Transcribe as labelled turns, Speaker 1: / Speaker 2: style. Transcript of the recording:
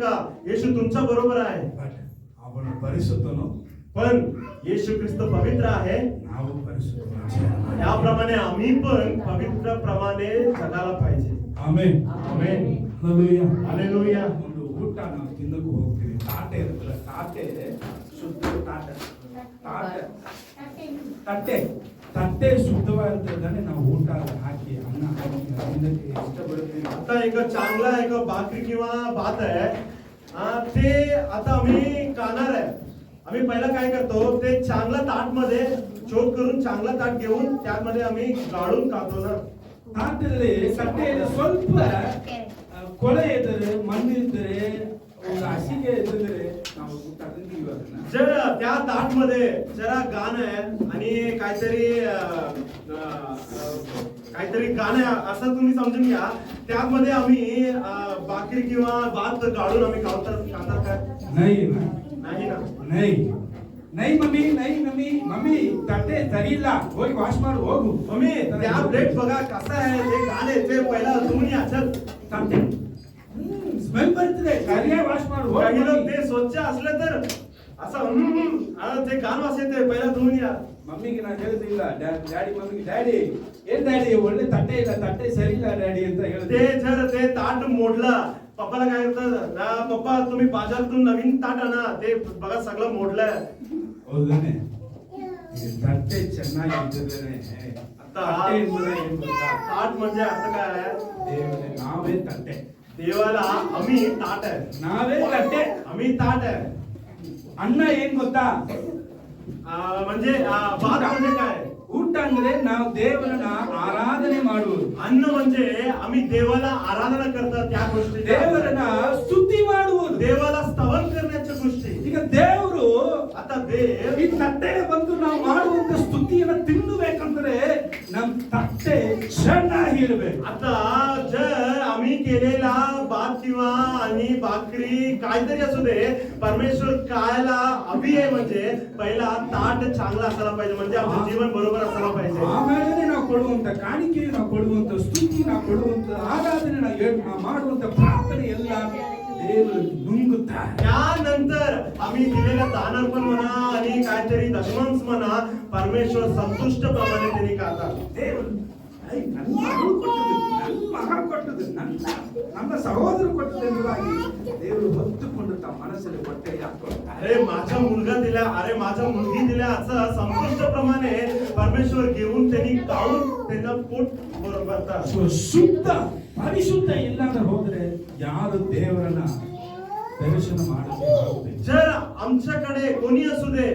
Speaker 1: नका, येशू तुमच्या बरोबर आहे.
Speaker 2: आपण ಪರಿಶುದ್ಧನು,
Speaker 1: पण येशू ख्रिस्त पवित्र आहे.
Speaker 2: ನಾವು ಪರಿಶುದ್ಧರಾಗಿರೋಣ.
Speaker 1: याप्रमाणे आम्ही पण पवित्र प्रमाणे जगायला पाहिजे.
Speaker 2: ಆಮೆನ್.
Speaker 1: आमेन.
Speaker 2: ಹಲ್ಲೆಲೂಯಾ.
Speaker 1: हालेलुया.
Speaker 2: ಒಂದು ಊಟ ನಾವು ತಿನ್ನಕ್ಕೆ ಹೋಗ್ತೀವಿ, ತಾಟೆ ಇರುತ್ತಲ್ಲ, ತಾಟೆ ಶುದ್ಧ ತಾಟೆ, ತಾಟೆ ತಟ್ಟೆ ತಟ್ಟೆ ಶುದ್ಧವಾಗಿರ್ತದಾನೆ ನಾವು ಊಟ ಹಾಕಿ ಅನ್ನ ಹಾಕಿ ತಿನ್ನಕ್ಕೆ ಇಷ್ಟಪಡ್ತೀವಿ.
Speaker 1: आता एक चांगला एक भाकरी किंवा भात आहे, ते आता आम्ही खाणार आहे. आम्ही पहिला काय करतो, ते चांगला ताट मध्ये चोख करून चांगला ताट घेऊन त्यामध्ये आम्ही गाळून खातो ना.
Speaker 2: ತಾಟಲ್ಲಿ ತಟ್ಟೆಯಲ್ಲಿ ಸ್ವಲ್ಪ ಕೊಳೆ ಇದ್ದರೆ, ಮಣ್ಣು ಇದ್ದರೆ, ಒಂದು ಹಾಸಿಗೆ ಇದ್ದರೆ ನಾವು ಊಟ ತಿಂತೀವಿ ಅದನ್ನ.
Speaker 1: जर त्या ताट मध्ये जरा घाण आहे आणि काहीतरी घाण आहे असं तुम्ही समजून घ्या, त्यामध्ये आम्ही भाकरी किंवा भात गाळून आम्ही खातात काय?
Speaker 2: नाही
Speaker 1: नाही ना.
Speaker 2: नाही नाही मम्मी, नाही मम्मी, मम्मी तಟ್ಟೆ ಸರಿ ಇಲ್ಲ, ಹೋಗಿ ವಾಶ್ ಮಾಡು ಹೋಗು.
Speaker 1: मम्मी त्या प्लेट बघा कसा आहे, ते घाण आहे, ते पहिला धुवून या. चल
Speaker 2: ತಟ್ಟೆ ಸ್ಮೆಲ್ ಬರ್ತದೆ, ಸರಿಯಾಗಿ ವಾಶ್ ಮಾಡು ಹೋಗು.
Speaker 1: काही लोक ते स्वच्छ असले तर असं ते घाण वास येते, पहिला धुवून या.
Speaker 2: ಮಮ್ಮಿಗೆ ನಾನು ಹೇಳ್ತಿಲ್ಲ, ಡ್ಯಾಡಿ ಮಮ್ಮಿಗೆ, ಡ್ಯಾಡಿ ಏನ್ ಡ್ಯಾಡಿ ಒಳ್ಳೆ ತಟ್ಟೆ ಇಲ್ಲ, ತಟ್ಟೆ ಸರಿ ಇಲ್ಲ ಡ್ಯಾಡಿ ಅಂತ
Speaker 1: ते
Speaker 2: ಹೇಳ್ದೆ.
Speaker 1: जर ते ताट मोडलं, पप्पाला काय करतात, पप्पा तुम्ही बाजारातून नवीन ताट आणा, ते बघा सगळं मोडलंय.
Speaker 2: ಹೌದಾನೆ? ಈ ತಟ್ಟೆ ಚೆನ್ನಾಗಿದ್ದರೆ
Speaker 1: आता
Speaker 2: ತಟ್ಟೆ ಎಂಬುದು ಏನು ಗೊತ್ತಾ?
Speaker 1: ताट म्हणजे अर्थ काय आहे?
Speaker 2: ದೇವರೇ ನಾವೇ ತಟ್ಟೆ,
Speaker 1: देवाला आम्ही ताट आहे,
Speaker 2: ನಾವೇ ತಟ್ಟೆ.
Speaker 1: आम्ही ताट आहे.
Speaker 2: ಅನ್ನ ಏನ್ ಗೊತ್ತಾ?
Speaker 1: म्हणजे भात म्हणजे काय?
Speaker 2: ಊಟ ಅಂದ್ರೆ ನಾವು ದೇವರನ್ನ ಆರಾಧನೆ ಮಾಡುವುದು.
Speaker 1: अन्न म्हणजे आम्ही देवाला आराधना करतात, त्या गोष्टी
Speaker 2: ದೇವರನ್ನ ಸ್ತುತಿ ಮಾಡುವುದು.
Speaker 1: देवाला स्तवन करण्याच्या गोष्टी.
Speaker 2: ಈಗ ದೇವರು
Speaker 1: आता देव
Speaker 2: ಈ ತಟ್ಟೆಗೆ ಬಂದು ನಾವು ಮಾಡುವಂತ ಸ್ತುತಿಯನ್ನ ತಿನ್ನಬೇಕಂದ್ರೆ ನಮ್ ತಟ್ಟೆ ಚೆನ್ನಾಗಿರ್ಬೇಕು.
Speaker 1: आता जर आम्ही केलेला भात किंवा आणि भाकरी काहीतरी असू दे, परमेश्वर खायला हवी आहे म्हणजे पहिला ताट चांगला असायला पाहिजे, म्हणजे आपलं जीवन बरोबर असायला पाहिजे.
Speaker 2: ಆಮೇಲೆ ನಾವು ಕೊಡುವಂತ ಕಾಣಿಕೆ, ನಾವು ಕೊಡುವಂತ ಸ್ತುತಿ, ನಾವು ಕೊಡುವಂತ ಆರಾಧನೆ, ನಾವು ಮಾಡುವಂತ ಪ್ರಾರ್ಥನೆ ಎಲ್ಲ ದೇವರು ನುಂಗುತ್ತಾರೆ.
Speaker 1: त्यानंतर आम्ही दिलेल्या दानार्पण म्हणा आणि काहीतरी दशमांश म्हणा, परमेश्वर संतुष्ट प्रमाणे त्यांनी खातात.
Speaker 2: ದೇವರು ನನ್ನ ಮಗಳು ಕೊಟ್ಟದ್ದು, ನನ್ನ ಮಗ ಕೊಟ್ಟದ್ದು, ನನ್ನ ಸಹೋದರ ಕೊಟ್ಟದ್ದು ಎಂಬುದಾಗಿ ದೇವರು ಹೊತ್ತುಕೊಂಡು ತಮ್ಮ ಮನಸ್ಸಲ್ಲಿ ಹೊಟ್ಟೆಗೆ ಹಾಕ್ತಾರೆ.
Speaker 1: अरे माझा मुलगा दिला, अरे माझा मुलगी दिला, असं संतुष्ट प्रमाणे परमेश्वर घेऊन त्यांनी खाऊन त्यांना पोट भरतात.
Speaker 2: ಶುದ್ಧ ಪರಿಶುದ್ಧ ಇಲ್ಲದ ಹೋದ್ರೆ ಯಾರು ದೇವರನ್ನ ದರ್ಶನ ಮಾಡಕ್ಕೆ ಆಗುವುದಿಲ್ಲ.
Speaker 1: जर आमच्याकडे कोणी असू दे,